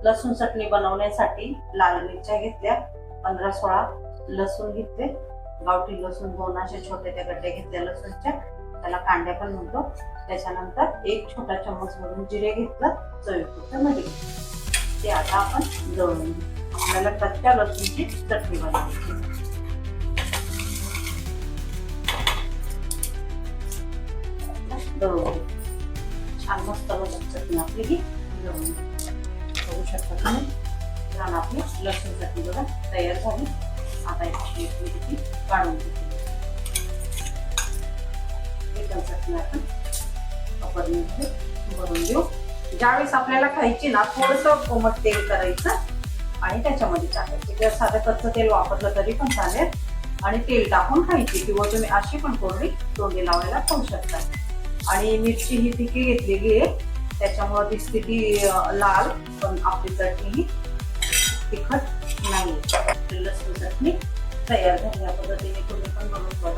लसूण चटणी बनवण्यासाठी लाल मिरच्या घेतल्या 15-16, लसूण घेतले, गावठी लसूण 2 असे छोटे त्या गड्डे घेतल्या लसूणच्या, त्याला कांड्या पण म्हणतो. त्याच्यानंतर 1 छोटा चम्मच भरून जिरे घेतलं, चवीपुरतं मीठ घेतलं. ते आता आपण दळून घेऊ. आपल्याला कच्च्या लसूणची चटणी बनवायची. दळून घेऊ. छान मस्त चटणी आपली ही दळून बघू शकता तुम्ही. छान आपली लसूण चटणी बघा तयार झाली. आता एक काढून घेतली. चटणी आपण कपडमध्ये भरून घेऊ. ज्यावेळेस आपल्याला खायची ना थोडंसं कोमट तेल करायचं आणि त्याच्यामध्ये टाकायचं. जर साधं कच्चं तेल वापरलं तरी पण चालेल आणि तेल टाकून खायची, किंवा तुम्ही अशी पण कोरडी तोंडी लावायला खाऊ शकता. आणि मिरची ही तिखी घेतलेली आहे, त्याच्यामुळे दिसते ती लाल, पण आपली चटणी ही तिखट नाही. लसूण चटणी तयार झाली. या पद्धतीने तुम्ही पण बनवून बघा.